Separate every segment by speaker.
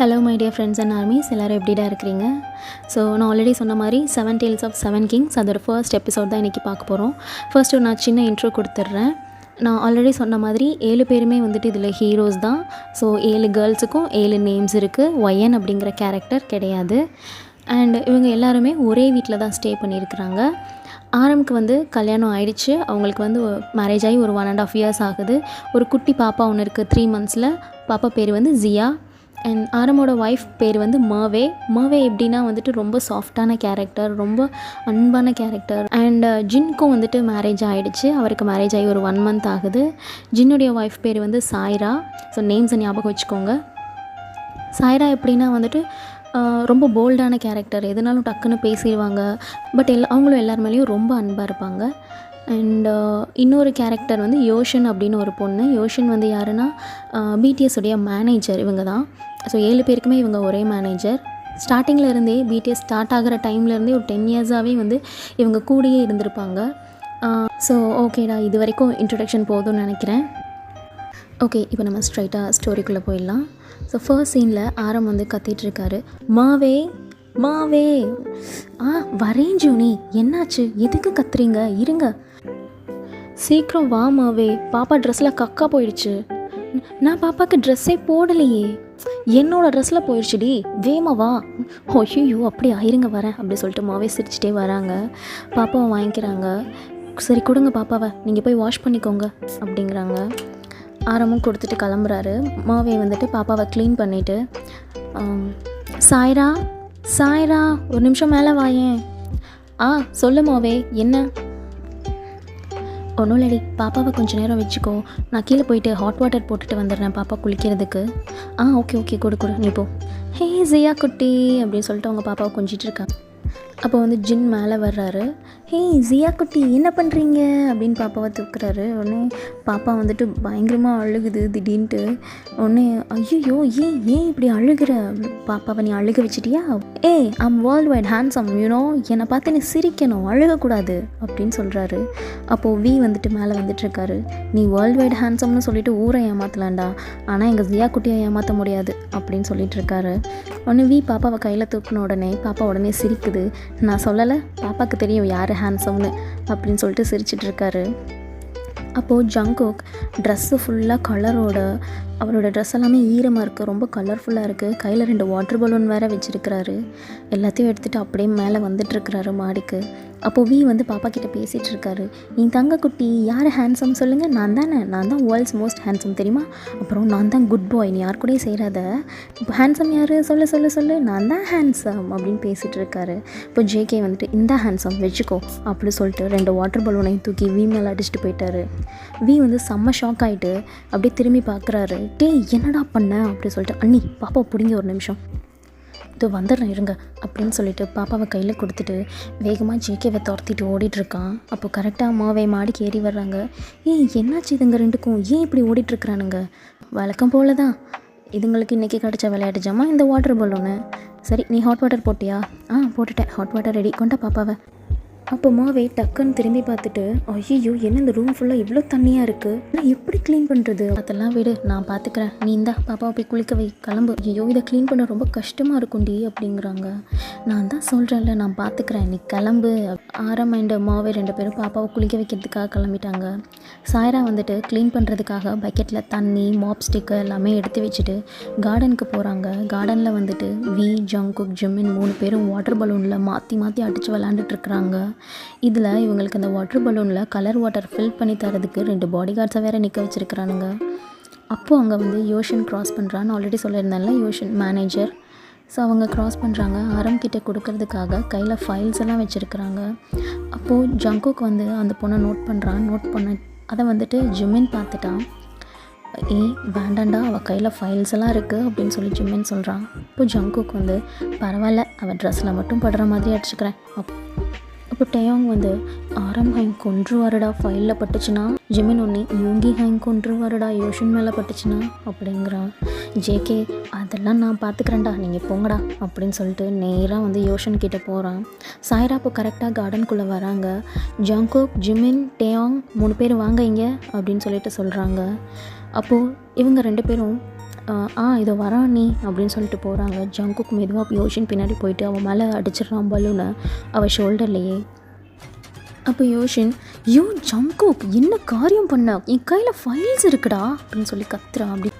Speaker 1: Hello my dear friends and armies, எல்லோரும் எப்படிடா இருக்கிறீங்க? ஸோ நான் ஆல்ரெடி சொன்ன மாதிரி 7 Tales of 7 Kings அதோட ஃபர்ஸ்ட் எபிசோட் தான் இன்றைக்கி பார்க்க போகிறோம். ஃபர்ஸ்ட்டு நான் சின்ன இன்ட்ரோ கொடுத்துட்றேன். நான் ஆல்ரெடி சொன்ன மாதிரி 7 பேருமே வந்துட்டு இதில் ஹீரோஸ் தான். ஸோ 7 கேர்ள்ஸுக்கும் 7 நேம்ஸ் இருக்குது. ஒயன் அப்படிங்கிற கேரக்டர் கிடையாது. அண்ட் இவங்க எல்லாருமே ஒரே வீட்டில் தான் ஸ்டே பண்ணியிருக்கிறாங்க. ஆரம்க்கு வந்து கல்யாணம் ஆகிடுச்சு. அவங்களுக்கு வந்து மேரேஜ் ஆகி ஒரு 1.5 years ஆகுது. ஒரு குட்டி பாப்பா ஒன்று இருக்குது 3 months. பாப்பா பேர் வந்து ஜியா. அண்ட் ஆரமோட ஒய்ஃப் பேர் வந்து மர்வே. எப்படின்னா வந்துட்டு ரொம்ப சாஃப்டான கேரக்டர், ரொம்ப அன்பான கேரக்டர். அண்ட் ஜின்க்கும் வந்துட்டு மேரேஜ் ஆகிடுச்சு. அவருக்கு மேரேஜ் ஆகி ஒரு 1 month ஆகுது. ஜின்னுடைய ஒய்ஃப் பேர் வந்து சாய்ரா. ஸோ நேம்ஸை ஞாபகம் வச்சுக்கோங்க. சாய்ரா எப்படின்னா வந்துட்டு ரொம்ப போல்டான கேரக்டர், எதுனாலும் டக்குன்னு பேசிடுவாங்க. பட் அவங்களும் எல்லார் மேலேயும் ரொம்ப அன்பாக இருப்பாங்க. அண்ட் இன்னொரு கேரக்டர் வந்து யோஷன் அப்படின்னு ஒரு பொண்ணு. யோஷன் வந்து யாருன்னா பிடிஎஸ் உடைய மேனேஜர் இவங்க தான். ஸோ 7 பேருக்குமே இவங்க ஒரே மேனேஜர். ஸ்டார்டிங்கில் இருந்தே பிடிஎஸ் ஸ்டார்ட் ஆகிற டைம்லேருந்தே ஒரு 10 years இவங்க இவங்க கூடயே இருந்திருப்பாங்க. ஸோ ஓகேடா, இது வரைக்கும் இன்ட்ரொடக்ஷன் போதும்னு நினைக்கிறேன். ஓகே, இப்போ நம்ம ஸ்ட்ரைட்டாக ஸ்டோரிக்குள்ளே போயிடலாம். ஸோ ஃபர்ஸ்ட் சீனில் ஆரம் வந்து கத்திகிட்ருக்காரு, மாவே மாவே. வரேன் ஜூனி, என்னாச்சு? எதுக்கு கத்துறீங்க? இருங்க, சீக்கிரம் வா மாவே, பாப்பா ட்ரெஸ்ஸில் கக்கா போயிடுச்சு. நான் பாப்பாவுக்கு ட்ரெஸ்ஸே போடலையே, என்னோடய ட்ரெஸ்ஸில் போயிடுச்சுடி, வேமா வா. ஐயோ அப்படியா, இருங்க வரேன் அப்படி சொல்லிட்டு மாவே சிரிச்சிட்டே வராங்க. பாப்பாவை வாங்கிக்கிறாங்க. சரி கொடுங்க பாப்பாவை, நீங்கள் போய் வாஷ் பண்ணிக்கோங்க அப்படிங்கிறாங்க. ஆரமும் கொடுத்துட்டு கிளம்புறாரு. மாவே வந்துட்டு பாப்பாவை க்ளீன் பண்ணிவிட்டு, சாய்ரா சாய்ரா ஒரு நிமிஷம் மேலே வாயேன். சொல்லு மாவே, என்ன? ஒன்றும் இல்லடி, பாப்பாவை கொஞ்சம் நேரம் வச்சுக்கோ, நான் கீழே போயிட்டு ஹாட் வாட்டர் போட்டுட்டு வந்துடுறேன் பாப்பா குளிக்கிறதுக்கு. ஓகே கொடு நீ போ. ஹே ஜியா குட்டி அப்படின்னு சொல்லிட்டு அவங்க பாப்பாவை கொஞ்சிட்டு இருக்காங்க. அப்போ வந்து ஜின் மேலே வர்றாரு. ஹே ஜியா குட்டி என்ன பண்ணுறீங்க அப்படின்னு பாப்பாவை தூக்குறாரு. உடனே பாப்பா வந்துட்டு பயங்கரமாக அழுகுது திடீர்னுட்டு. உடனே ஐயோ ஏன் இப்படி அழுகிற? பாப்பாவை நீ அழுக வச்சிட்டியா? I'm world wide handsome you know, என்னை பார்த்து நீ சிரிக்கணும், அழுகக்கூடாது அப்படின்னு சொல்கிறாரு. அப்போது வி வந்துட்டு மேலே வந்துட்டுருக்காரு. நீ வேர்ல்ட் வைட் ஹேண்ட்ஸம்னு சொல்லிட்டு ஊரை ஏமாற்றலாண்டா, ஆனால் எங்கள் ஜியா குட்டியை ஏமாற்ற முடியாது அப்படின்னு சொல்லிட்டு இருக்காரு. உடனே வி பாப்பாவை கையில் தூக்கின உடனே பாப்பா உடனே சிரிக்குது. நான் சொல்லலை, பாப்பாவுக்கு தெரியும் யார் ஹேண்ட்ஸம்னு அப்படின்னு சொல்லிட்டு சிரிச்சிட்ருக்காரு. அப்போது ஜங்குக் ட்ரெஸ்ஸு ஃபுல்லாக கலரோட, அவரோட ட்ரெஸ் எல்லாமே ஈரமாக இருக்குது, ரொம்ப கலர்ஃபுல்லாக இருக்குது. கையில் 2 வாட்டர் பலூன் வேறு வச்சுருக்கிறாரு. எல்லாத்தையும் எடுத்துகிட்டு அப்படியே மேலே வந்துட்டுருக்கிறாரு மாடிக்கு. அப்போது வி வந்து பாப்பா கிட்டே பேசிகிட்டு இருக்காரு. நீ தங்க குட்டி யார் ஹேண்ட்ஸம் சொல்லுங்கள்? நான் தான் வேர்ல்ட்ஸ் மோஸ்ட் ஹேண்ட்ஸம் தெரியுமா? அப்புறம் நான் தான் குட் பாய், நீ யார் கூடயும் செய்கிறாத. இப்போ ஹேண்ட்ஸம் யார்? சொல்லு நான் தான் ஹேண்ட்ஸம் அப்படின்னு பேசிகிட்டு இருக்காரு. இப்போ ஜேகே வந்துட்டு இந்த ஹேண்ட்ஸம் வச்சுக்கோ அப்படி சொல்லிட்டு 2 வாட்டர் பலூனையும் தூக்கி வி மேலே அடிச்சுட்டு போயிட்டாரு. வி வந்து செம்ம ஷாக் ஆகிட்டு அப்படியே திரும்பி பார்க்குறாரு. என்னடா பண்ண அப்படி சொல்லிட்டு, அண்ணி பாப்பா பிடிங்க ஒரு நிமிஷம், இது வந்துடுறேன் இருங்க அப்படின்னு சொல்லிட்டு பாப்பாவை கையில் கொடுத்துட்டு வேகமாக ஜேகேவை துரத்திட்டு ஓடிட்டுருக்கான். அப்போ கரெக்டாக அம்மாவை மாடிக்கு ஏறி வர்றாங்க. என்னாச்சு இதுங்க ரெண்டுக்கும், ஏன் இப்படி ஓடிட்டுருக்குறானுங்க? வழக்கம் போல தான், இதுங்களுக்கு இன்றைக்கி கிடச்ச விளையாட்டு ஜாமா இந்த வாட்டர் பலூனு. சரி நீ ஹாட் வாட்டர் போட்டியா? போட்டுட்டேன், ஹாட் வாட்டர் ரெடி, கொண்டா பாப்பாவை. அப்போ மாவே டக்குன்னு திரும்பி பார்த்துட்டு, ஐயோ என்ன இந்த ரூம் ஃபுல்லாக இவ்வளோ தண்ணியாக இருக்குது, நான் எப்படி க்ளீன் பண்ணுறது? அதெல்லாம் விடு, நான் பார்த்துக்கிறேன், நீ இந்தா பாப்பாவை போய் குளிக்க வை, கிளம்பு. ஐயோ இதை க்ளீன் பண்ண ரொம்ப கஷ்டமாக இருக்கும்டி அப்படிங்கிறாங்க. நான் தான் சொல்கிறேன்ல, நான் பார்த்துக்கிறேன், நீ கிளம்பு. ஆரம் அண்ட் மாவே 2 பேரும் பாப்பாவை குளிக்க வைக்கிறதுக்காக கிளம்பிட்டாங்க. சாய்ரா வந்துட்டு க்ளீன் பண்ணுறதுக்காக பக்கெட்டில் தண்ணி, மாப் ஸ்டிக்கு எல்லாமே எடுத்து வச்சுட்டு கார்டனுக்கு போகிறாங்க. கார்டனில் வந்துட்டு வி, ஜங்குக், ஜிமின் 3 பேரும் வாட்டர் பலூனில் மாற்றி அடித்து விளாண்டுட்டுருக்குறாங்க. இதில் இவங்களுக்கு அந்த வாட்டர் பலூனில் கலர் வாட்டர் ஃபில் பண்ணி தரதுக்கு 2 பாடி கார்ட்ஸை வேறு நிற்க வச்சுருக்கிறானுங்க. அப்போது அங்கே வந்து யோஷன் க்ராஸ் பண்ணுறான்னு ஆல்ரெடி சொல்லியிருந்தால, யோஷன் மேனேஜர். ஸோ அவங்க க்ராஸ் பண்ணுறாங்க. ஆரம் கிட்டே கொடுக்கறதுக்காக கையில் ஃபைல்ஸ் எல்லாம் வச்சுருக்குறாங்க. அப்போது ஜங்குக் வந்து அந்த பொண்ணை நோட் பண்ண அதை வந்துட்டு ஜிமின் பார்த்துட்டான். வேண்டாண்டா, அவள் கையில் ஃபைல்ஸ் எல்லாம் இருக்குது அப்படின்னு சொல்லி ஜிமின் சொல்கிறான். இப்போ ஜங்குக் வந்து பரவாயில்ல, அவள் ட்ரெஸ்ஸில் மட்டும் படுற மாதிரி அடிச்சுக்கிறேன். அப்போ டேயாங் வந்து ஆரம் ஹைங் கொன்றுவாருடா ஃபைலில் பட்டுச்சுன்னா, ஜிமின் ஒன்று யூங்கி ஹைங் கொன்றுவாருடா யோஷன் மேலே பட்டுச்சுன்னா அப்படிங்கிறான். ஜேகே அதெல்லாம் நான் பார்த்துக்கிறேன்டா, நீங்கள் போங்கடா அப்படின்னு சொல்லிட்டு நேராக வந்து யோஷன் கிட்டே போகிறான். சாய்ரா இப்போ கரெக்டாக கார்டனுக்குள்ளே வராங்க. ஜங்குக், ஜிமின், டேயாங் 3 பேர் வாங்க இங்கே அப்படின்னு சொல்லிட்டு சொல்கிறாங்க. அப்போது இவங்க 2 பேரும் இதோ வரான் நீ அப்படின்னு சொல்லிட்டு போகிறாங்க. ஜங்குக் மெதுவாக யோஷின் பின்னாடி போயிட்டு அவன் மேலே அடிச்சிடுறான் பலூனை அவள் ஷோல்டர்லேயே. அப்போ யோஷின், ஜங்குக் என்ன காரியம் பண்ண, என் கையில் ஃபைல்ஸ் இருக்குடா அப்படின்னு சொல்லி கத்துறான். அப்படி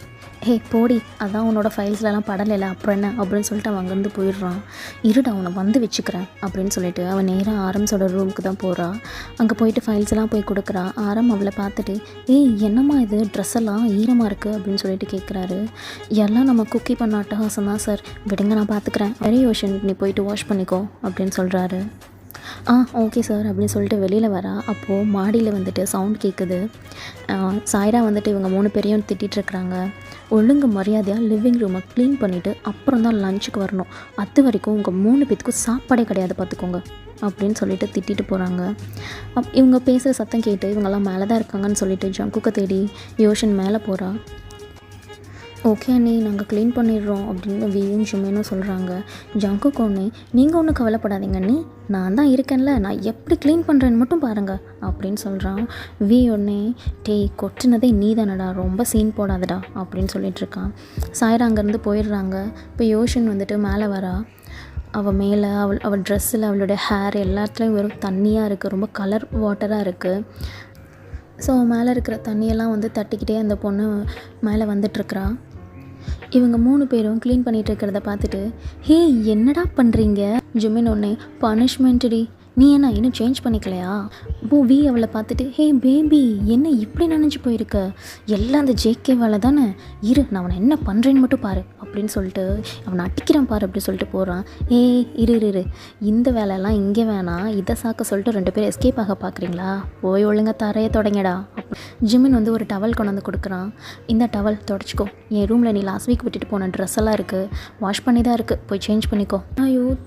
Speaker 1: ஹே போடி, அதான் உன்னோட ஃபைல்ஸ்லலாம் படலைல அப்புறம் என்ன அப்படின்னு சொல்லிட்டு அவன் அங்கேருந்து போயிடுறான். இருடா அவனை வந்து வச்சுக்கிறேன் அப்படின்னு சொல்லிட்டு அவன் நேராக ஆரம்ஸோட ரூமுக்கு தான் போகிறான். அங்கே போயிட்டு ஃபைல்ஸ் எல்லாம் போய் கொடுக்குறான். ஆரம் அவளை பார்த்துட்டு, என்னம்மா இது ட்ரெஸ் எல்லாம் ஈரமாக இருக்குது அப்படின்னு சொல்லிட்டு கேட்குறாரு. எல்லாம் நம்ம குக்கி பண்ண அட்டகாசம் தான் சார், விடுங்க நான் பார்த்துக்கிறேன், வெரி யோஷன் நீ போயிட்டு வாஷ் பண்ணிக்கோ அப்படின்னு சொல்கிறாரு. ஓகே சார் அப்படின்னு சொல்லிட்டு வெளியில் வரா. அப்போது மாடியில் வந்துட்டு சவுண்ட் கேட்குது. சாய்ரா வந்துட்டு இவங்க 3 பேரையும் திட்டிகிட்ருக்குறாங்க. ஒழுங்கு மரியாதையாக லிவிங் ரூமை க்ளீன் பண்ணிவிட்டு அப்புறம் தான் லஞ்சுக்கு வரணும், அது வரைக்கும் உங்கள் 3 பேத்துக்கும் சாப்பாடே கிடையாது பார்த்துக்கோங்க அப்படின்னு சொல்லிட்டு திட்டிட்டு போகிறாங்க. இவங்க பேசுகிற சத்தம் கேட்டு இவங்கெல்லாம் மேலே தான் இருக்காங்கன்னு சொல்லிட்டு ஜங்குக்கை தேடி யோஷன் மேலே போகிறா. ஓகே அண்ணி நாங்கள் க்ளீன் பண்ணிடுறோம் அப்படின்னு வியும் ஜிமினும் சொல்கிறாங்க. ஜங்குக் ஒன்று, நீங்கள் ஒன்றும் கவலைப்படாதீங்க அண்ணி, நான் தான் இருக்கேன்ல, நான் எப்படி க்ளீன் பண்ணுறேன்னு மட்டும் பாருங்கள் அப்படின்னு சொல்கிறான். ஒன்று, கொட்டினதே நீ தானடா, ரொம்ப சீன் போடாதடா அப்படின்னு சொல்லிகிட்ருக்கான். சாயரா அங்கேருந்து போயிடுறாங்க. இப்போ யோஷன் வந்துட்டு மேலே வரா. அவள் மேலே அவள் ட்ரெஸ்ஸில் அவளோட ஹேர் எல்லாத்துலேயும் வெறும் தண்ணியாக இருக்குது, ரொம்ப கலர் வாட்டராக இருக்குது. ஸோ மேலே இருக்கிற தண்ணியெல்லாம் வந்து தட்டிக்கிட்டே அந்த பொண்ணு மேலே வந்துட்டுருக்குறா. இவங்க 3 பேரும் க்ளீன் பண்ணிகிட்டு இருக்கிறத பார்த்துட்டு, என்னடா பண்ணுறீங்க ஜிமின் ஒன்று, பனிஷ்மெண்ட்டுடி, நீ என்ன இன்னும் சேஞ்ச் பண்ணிக்கலையா? அவளை பார்த்துட்டு, பேபி என்ன இப்படி நினச்சி போயிருக்க, எல்லாம் அந்த ஜேகேவால் தானே, நான் அவனை என்ன பண்ணுறேன்னு மட்டும் பாரு அப்படின்னு சொல்லிட்டு அவனை அடிக்கிறான் பாரு அப்படி சொல்லிட்டு போகிறான். இரு இந்த வேலையெல்லாம் இங்கே வேணாம், இதை சாக்க சொல்லிட்டு 2 பேரும் எஸ்கேப் ஆக பார்க்குறீங்களா, போய் ஒழுங்காக தரையை தொடங்கடா. ஜிமின் வந்து ஒரு டவல் கொண்டு வந்து கொடுக்குறான். இந்த டவல் தொடச்சிக்கோ, என் ரூமில் நீ லாஸ்ட் வீக் விட்டுட்டு போன ட்ரெஸ் எல்லாம் இருக்குது, வாஷ் பண்ணி தான் இருக்குது, போய் சேஞ்ச் பண்ணிக்கோ.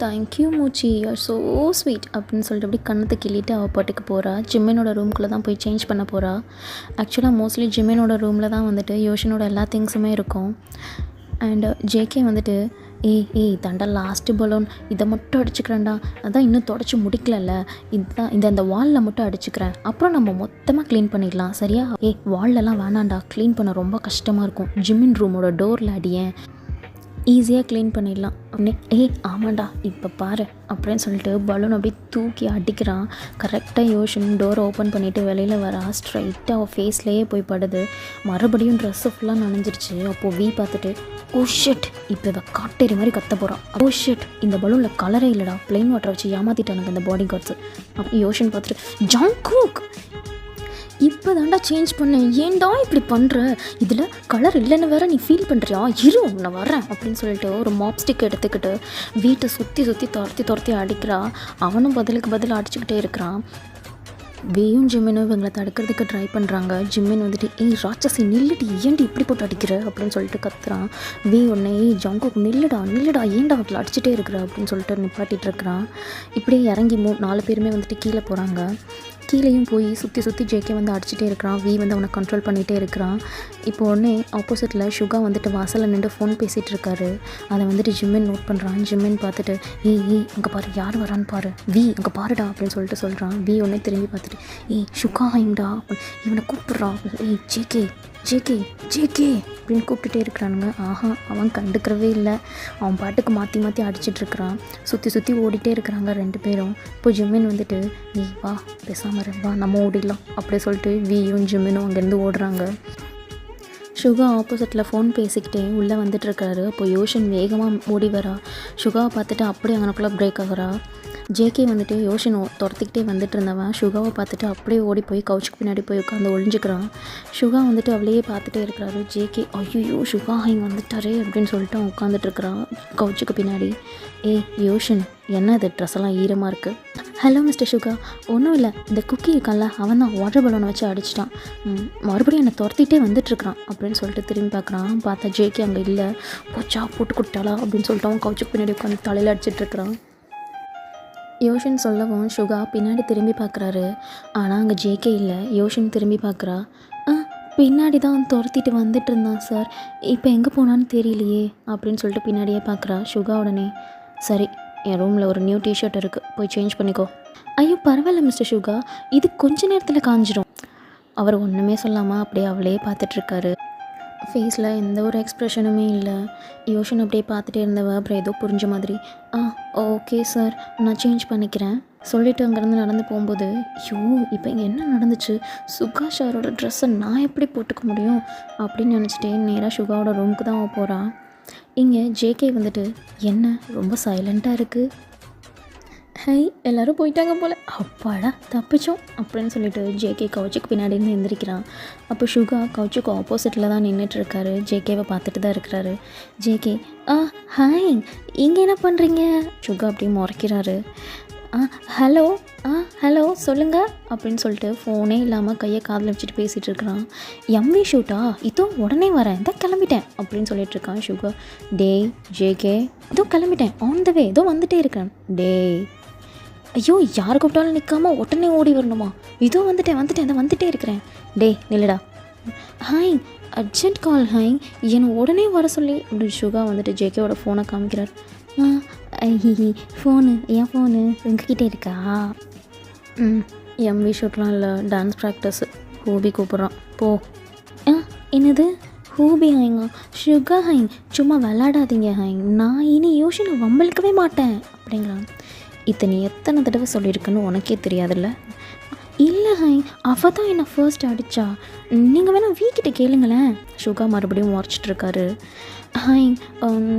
Speaker 1: தேங்க்யூ மூச்சி, யூஆர் ஸோ ஸ்வீட் அப்படின்னு சொல்லிட்டு அப்படி கண்ணத்தை கிள்ளிட்டு அவள் பாட்டுக்கு போகிறா. ஜிமினோட ரூம்குள்ளே தான் போய் சேஞ்ச் பண்ண போகிறா. ஆக்சுவலாக மோஸ்ட்லி ஜிமினோட ரூமில் தான் வந்துட்டு யோஷனோட எல்லா திங்ஸுமே இருக்கும். அண்ட் ஜேகே வந்துட்டு, தண்டா லாஸ்ட்டு பலூன், இதை மட்டும் அடிச்சுக்கிறேன்டா, அதான் இன்னும் தொடச்சி முடிக்கலல்ல, இதுதான் இந்த வாலில் மட்டும் அடிச்சுக்கிறேன், அப்புறம் நம்ம மொத்தமாக க்ளீன் பண்ணிடலாம் சரியா? வால்லலாம் வேணாண்டா, க்ளீன் பண்ண ரொம்ப கஷ்டமாக இருக்கும், ஜிமின் ரூமோட டோரில் அடியேன், ஈஸியாக க்ளீன் பண்ணிடலாம் அப்படின்னு. ஆமாண்டா இப்போ பாரு அப்படின்னு சொல்லிட்டு பலூன் அப்படியே தூக்கி அடிக்கிறான். கரெக்டாக யோஷன் டோரை ஓப்பன் பண்ணிவிட்டு வெளியில் வரா. ஸ்ட்ரைட்டாக அவள் ஃபேஸ்லேயே போய் படுது. மறுபடியும் ட்ரெஸ்ஸு ஃபுல்லாக நனைஞ்சிருச்சு. அப்போது பார்த்துட்டு, ஷிட் இப்போ இவ காட்டேரி மாதிரி கத்த போகிறான், ஷிட் இந்த பலூனில் கலரே இல்லைடா, ப்ளைன் வாட்டரை வச்சு ஏமாற்றிட்டானுங்க இந்த பாடி கார்ட்ஸு. அப்போ யோஷன் பார்த்துட்டு, ஜங்குக் இப்போ தாண்டா சேஞ்ச் பண்ணேன், ஏன்டா இப்படி பண்ணுற, இதில் கலர் இல்லைன்னு வேற நீ ஃபீல் பண்ணுறியா, நான் வரேன் அப்படின்னு சொல்லிட்டு ஒரு மாப் ஸ்டிக் எடுத்துக்கிட்டு வீட்டை சுற்றி துரத்தி அடிக்கிறா. அவனும் பதில் அடிச்சுக்கிட்டே இருக்கிறான். ஜிமினும் இவங்களை தடுக்கிறதுக்கு ட்ரை பண்ணுறாங்க. ஜிமின் வந்துட்டு, ராட்சசி நில்லுடி, ஏன்டி இப்படி போட்டு அடிக்கிற அப்படின்னு சொல்லிட்டு கத்துறான். ஒன்று, ஜங்குக் நில்லுடா ஏன்டா அவங்களை அடிச்சுட்டே இருக்கிற அப்படின்னு சொல்லிட்டு நிப்பாட்டிகிட்டு இருக்கிறான். இப்படியே இறங்கி 4 பேருமே வந்துட்டு கீழே போகிறாங்க. கீழேயும் போய் சுற்றி ஜேகே வந்து அடிச்சுட்டே இருக்கிறான். வந்து அவனை கண்ட்ரோல் பண்ணிகிட்டே இருக்கிறான். இப்போ உடனே ஆப்போசிட்டில் சுகா வந்துட்டு வாசலில் நின்று ஃபோன் பேசிகிட்டு இருக்காரு. அதை வந்துட்டு ஜிமின் நோட் பண்ணுறான். ஜிமின் பார்த்துட்டு, அங்கே பாரு யார் வரான்னு பாரு, அங்கே பாருடா அப்படின்னு சொல்லிட்டு சொல்கிறான். உடனே திரும்பி பார்த்துட்டு, சுகா எங்கடா, இவனை கூப்பிட்றான். ஜேகே அப்படின்னு கூப்பிட்டுட்டே இருக்கிறானுங்க. அவன் கண்டுக்கிறவே இல்லை. அவன் பாட்டுக்கு மாற்றி அடிச்சிட்ருக்கிறான். சுற்றி ஓடிட்டே இருக்கிறாங்க 2 பேரும். இப்போ ஜிமின் வந்துட்டு, வா பேசாமல் வா நம்ம ஓடிடலாம் அப்படி சொல்லிட்டு ஜிமினும் அங்கேருந்து ஓடுறாங்க. சுகா ஆப்போசிட்டில் ஃபோன் பேசிக்கிட்டே உள்ளே வந்துட்டுருக்காரு. அப்போ யோஷன் வேகமாக ஓடி வரா. சுகாவை பார்த்துட்டு அப்படியே அங்கனக்குள்ளே பிரேக் ஆகிறா. ஜேகே வந்துட்டு யோஷன் துரத்திக்கிட்டே வந்துட்டு இருந்தவன் சுகாவை பார்த்துட்டு அப்படியே ஓடி போய் கவுச்சுக்கு பின்னாடி போய் உட்காந்து ஒழிஞ்சிக்கிறான். சுகா வந்துட்டு அவளையே பார்த்துட்டே இருக்கிறாரு. ஜேகே, ஐயோ சுகா இங்கே வந்துட்டாரே அப்படின்னு சொல்லிட்டு அவன் உட்காந்துட்ருக்குறான் கவுச்சுக்கு பின்னாடி. யோஷன் என்ன இது, ட்ரெஸ் எல்லாம் ஈரமாக இருக்குது. ஹலோ மிஸ்டர் சுகா. ஒன்றும் இல்லை, இந்த குக்கி இருக்கான்ல அவன் தான் வாட்டர் பலூனை வச்சு அடிச்சிட்டான், மறுபடியும் என்னை துரத்திட்டே வந்துட்டுருக்கிறான் அப்படின்னு சொல்லிட்டு திரும்பி பார்க்குறான். பார்த்தா ஜேகே அங்கே இல்லை. போச்சா போட்டு கொடுத்தாளா அப்படின்னு சொல்லிட்டு அவன் கவுச்சுக்கு பின்னாடி உட்காந்து தலையில் அடிச்சிட்ருக்கிறான். யோஷன் சொல்லவும் சுகா பின்னாடி திரும்பி பார்க்குறாரு. ஆனால் அங்கே ஜேகே இல்லை. யோஷன் திரும்பி பார்க்குறா. பின்னாடி தான் துரத்திட்டு வந்துட்டு இருந்தான் சார், இப்போ எங்கே போனான்னு தெரியலையே அப்படின்னு சொல்லிட்டு பின்னாடியே பார்க்குறா. சுகா உடனே, சரி என் ரூமில் ஒரு நியூ டிஷர்ட் இருக்குது, போய் சேஞ்ச் பண்ணிக்கோ. ஐயோ பரவாயில்ல மிஸ்டர் சுகா, இது கொஞ்ச நேரத்தில் காஞ்சிரும். அவர் ஒன்றுமே சொல்லாமல் அப்படியே அவளே பார்த்துட்ருக்காரு. ஃபேஸில் எந்த ஒரு எக்ஸ்ப்ரெஷனுமே இல்லை. யோஷன் அப்படியே பார்த்துட்டே இருந்தவ அப்புறம் ஏதோ புரிஞ்ச மாதிரி ஓகே சார், நான் சேஞ்ச் பண்ணிக்கிறேன் சொல்லிவிட்டு அங்கேருந்து நடந்து போகும்போது, ஐயோ இப்போ இங்கே என்ன நடந்துச்சு, சுகா சாரோட ட்ரெஸ்ஸை நான் எப்படி போட்டுக்க முடியும் அப்படின்னு நினச்சிட்டே நேராக சுகாவோட ரூமுக்கு தான் போகிறா. இங்கே ஜேகே வந்துட்டு, என்ன ரொம்ப சைலண்ட்டாக இருக்குது, ஹை எல்லோரும் போயிட்டாங்க போல், அப்பாடா தப்பிச்சோம் அப்படின்னு சொல்லிட்டு ஜேகே கவுச்சுக்கு பின்னாடி இருந்து எந்திரிக்கிறான். அப்போ சுகா கவுச்சுக்கு ஆப்போசிட்டில் தான் நின்றுட்டுருக்காரு. ஜேகேவை பார்த்துட்டு தான் இருக்கிறாரு. ஜேகே ஹாய் இங்கே என்ன பண்ணுறீங்க, சுகா அப்படியே முறைக்கிறாரு. ஹலோ ஹலோ சொல்லுங்கள் அப்படின்னு சொல்லிட்டு ஃபோனே இல்லாமல் கையை காதில் வச்சுட்டு பேசிகிட்டு இருக்கிறான். எம்வி ஷூட்டா, இதோ உடனே வரேன், இதோ கிளம்பிட்டேன் அப்படின்னு சொல்லிட்டு இருக்கான் சுகா. டேய் ஜேகே, இதோ கிளம்பிட்டேன், ஆன் த வே, இதோ வந்துட்டே இருக்கேன். டேய் ஐயோ யார் கூப்பிட்டாலும் நிற்காமல் உடனே ஓடி வரணுமா, இதோ வந்துட்டேன் அதை வந்துட்டே இருக்கிறேன். டேய் நில்லுடா. ஹாய் அர்ஜென்ட் கால் ஹாய், என்னை உடனே வர சொல்லி அப்படி சுகா வந்துட்டு ஜேகேவோட ஃபோனை காமிக்கிறார். ஃபோனு என் ஃபோனு உங்ககிட்ட இருக்கா? எம்வி ஷூட்லாம் இல்லை, டான்ஸ் ப்ராக்டிஸு, ஹூபி கூப்பிட்றான் போ. என்னது ஹூபி ஹாய்ங்க, சுகா ஹாய், சும்மா விளாடாதீங்க ஹாய், நான் இனி யோசனை வம்பளுக்கவே மாட்டேன் அப்படிங்கிறான். இத்தனை எத்தனை தடவை சொல்லியிருக்குன்னு உனக்கே தெரியாதுல்ல? இல்லை ஹாய், அவள் தான் என்னை ஃபர்ஸ்ட் அடித்தா, நீங்கள் வேணால் வீக்கிட்ட கேளுங்களேன். சுகா மறுபடியும் முறைச்சிட்ருக்காரு. ஹாய்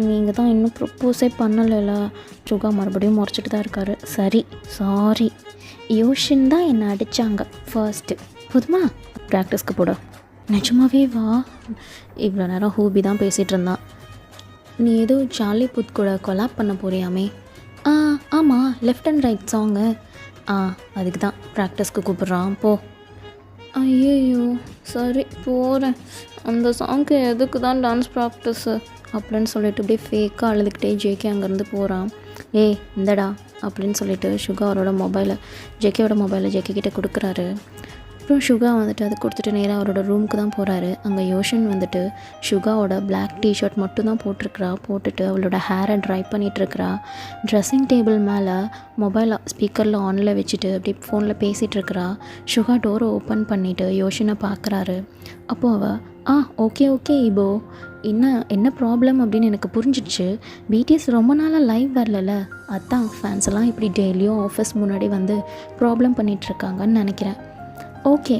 Speaker 1: நீங்கள் தான் இன்னும் ப்ரப்போஸே பண்ணலைல்ல. சுகா மறுபடியும் முறைச்சிட்டு தான் இருக்காரு. சரி சாரி, யோஷன் தான் என்னை அடித்தாங்க ஃபர்ஸ்ட்டு, போதுமா ப்ராக்டிஸ்க்கு போட. நிஜமாவே வா. இவ்வளோ நேரம் ஹூபி தான் பேசிகிட்டு இருந்தான். நீ ஏதோ சார்லி புத் கூட கொலாப் பண்ண போறியாமே? ஆமாம், லெஃப்ட் அண்ட் ரைட் சாங்கு. அதுக்கு தான் ப்ராக்டிஸ்க்கு கூப்பிட்றான் போ. ஐயோ சரி போகிறேன், அந்த சாங்க்கு எதுக்கு தான் டான்ஸ் ப்ராக்டிஸு அப்படின்னு சொல்லிட்டு அப்படியே ஃபேக்காக அழுதுகிட்டே ஜேகே அங்கேருந்து போகிறான். இந்தடா அப்படின்னு சொல்லிட்டு சுகா அவரோட மொபைலை ஜேகேவோட மொபைலை ஜேகே கிட்டே கொடுக்குறாரு. அப்புறம் சுகா வந்துட்டு அதை கொடுத்துட்டு நேராக அவரோட ரூமுக்கு தான் போகிறாரு. அங்கே யோஷன் வந்துட்டு சுகாவோட பிளாக் டிஷர்ட் மட்டும் தான் போட்டிருக்கிறா. போட்டுட்டு அவளோட ஹேரை ட்ரை பண்ணிகிட்ருக்கிறா. ட்ரெஸ்ஸிங் டேபிள் மேலே மொபைலை ஸ்பீக்கரில் ஆனில் வச்சுட்டு அப்படி ஃபோனில் பேசிகிட்ருக்கிறா. சுகா டோரை ஓப்பன் பண்ணிவிட்டு யோஷனை பார்க்குறாரு. அப்போது அவள் ஓகே இப்போ என்ன ப்ராப்ளம் அப்படின்னு எனக்கு புரிஞ்சிடுச்சு. பிடிஎஸ் ரொம்ப நாளாக லைவ் வரல, அதான் ஃபேன்ஸ் எல்லாம் இப்படி டெய்லியும் ஆஃபீஸ் முன்னாடி வந்து ப்ராப்ளம் பண்ணிகிட்ருக்காங்கன்னு நினைக்கிறேன். ஓகே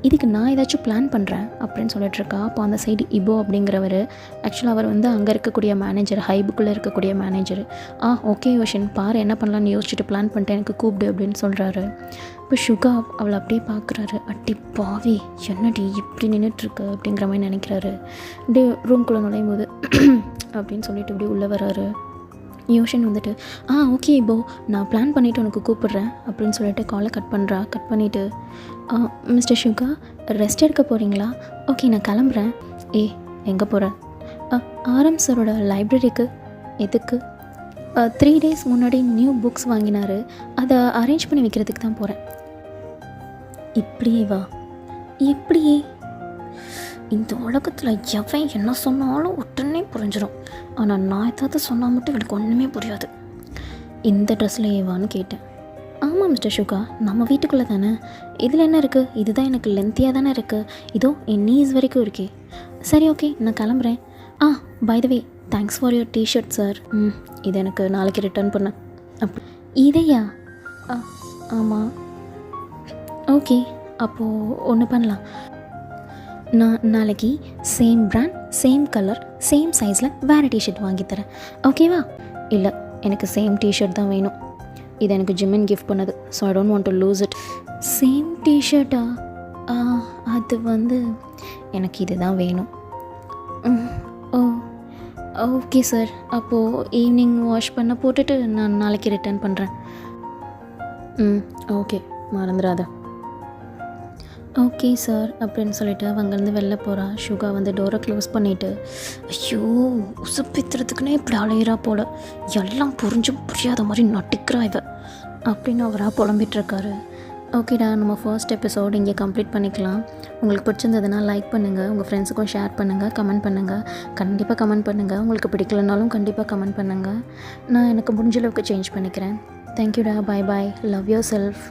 Speaker 1: இதுக்கு நான் ஏதாச்சும் பிளான் பண்ணுறேன் அப்படின்னு சொல்லிட்டுருக்கா. அப்போ அந்த சைடு இபோ அப்படிங்கிறவர், ஆக்சுவலாக அவர் வந்து அங்கே இருக்கக்கூடிய மேனேஜர், ஹைபுக்குள்ளே இருக்கக்கூடிய மேனேஜர். ஓகே யோஷன் பாரு என்ன பண்ணலான்னு யோசிச்சுட்டு பிளான் பண்ணிட்டு எனக்கு கூப்பிடு அப்படின்னு சொல்கிறாரு. இப்போ சுகா அவளை அப்படியே பார்க்குறாரு. அட்டி பாவி என்னடி இப்படி நின்றுட்டுருக்கு அப்படிங்கிற மாதிரி நினைக்கிறாரு. அப்படியே ரூம்குள்ளே நுழையும் போது அப்படின்னு சொல்லிட்டு இப்படி உள்ளே வர்றாரு. யோஷன் வந்துட்டு ஓகே இப்போ நான் பிளான் பண்ணிவிட்டு உனக்கு கூப்பிட்றேன் அப்படின்னு சொல்லிட்டு காலை கட் பண்ணிவிட்டு மிஸ்டர் சுகா ரெஸ்ட் எடுக்க போகிறீங்களா? ஓகே நான் கிளம்புறேன். எங்கே போகிறேன்? ஆரம் சாரோட லைப்ரரிக்கு. எதுக்கு? 3 days முன்னாடி நியூ புக்ஸ் வாங்கினார், அதை அரேஞ்ச் பண்ணி வைக்கிறதுக்கு தான் போகிறேன். இப்படியே வா? எப்படியே? இந்த உலகத்தில் எவன் என்ன சொன்னாலும் உடனே புரிஞ்சிடும், ஆனால் நான் ஏதாவது சொன்னால் மட்டும் எனக்கு ஒன்றுமே புரியாது. இந்த ட்ரெஸ்ஸில் ஏவான்னு கேட்டேன். ஆமாம் மிஸ்டர் சுகா, நம்ம வீட்டுக்குள்ளே தானே, இதில் என்ன இருக்குது, இதுதான் எனக்கு லென்த்தியாக தானே இருக்குது, இதோ என் நீஸ் வரைக்கும் இருக்கே. சரி ஓகே நான் கிளம்புறேன். By the way thanks for your T shirt sir. இது எனக்கு நாளைக்கு ரிட்டர்ன் பண்ண. இதையா? ஆமாம். ஓகே அப்போது ஒன்று பண்ணலாம், நான் நாளைக்கு same brand same colour same சைஸில் வேறு டிஷர்ட் வாங்கித்தரேன், ஓகேவா? இல்லை எனக்கு சேம் டிஷர்ட் தான் வேணும், இது எனக்கு ஜிம்மின் கிஃப்ட் பண்ணது, so I don't want to lose it. Same டிஷர்ட்டா? அது வந்து எனக்கு இது தான் வேணும். ஓகே சார், அப்போது ஈவினிங் வாஷ் பண்ண போட்டுட்டு நான் நாளைக்கு ரிட்டர்ன் பண்ணுறேன். ஓகே மறந்துடாத. ஓகே சார் அப்படின்னு சொல்லிட்டு அங்கேருந்து வெளில போகிறா. சுகா வந்து டோரை க்ளோஸ் பண்ணிவிட்டு, ஐயோ உசுப்பித்துறதுக்குன்னே இப்படி அலையிறா போல், எல்லாம் புரியாத மாதிரி நட்டிக்கிறா இவ அப்படின்னு அவராக புலம்பிகிட்ருக்காரு. ஓகேடா, நம்ம ஃபர்ஸ்ட் எபிசோடு இங்கே கம்ப்ளீட் பண்ணிக்கலாம். உங்களுக்கு பிடிச்சிருந்ததுன்னா லைக் பண்ணுங்கள், உங்கள் ஃப்ரெண்ட்ஸுக்கும் ஷேர் பண்ணுங்கள், கமெண்ட் பண்ணுங்கள், கண்டிப்பாக கமெண்ட் பண்ணுங்கள். உங்களுக்கு பிடிக்கலனாலும் கண்டிப்பாக கமெண்ட் பண்ணுங்கள். நான் எனக்கு முடிஞ்ச அளவுக்கு சேஞ்ச் பண்ணிக்கிறேன். தேங்க்யூடா, bye bye, love your self.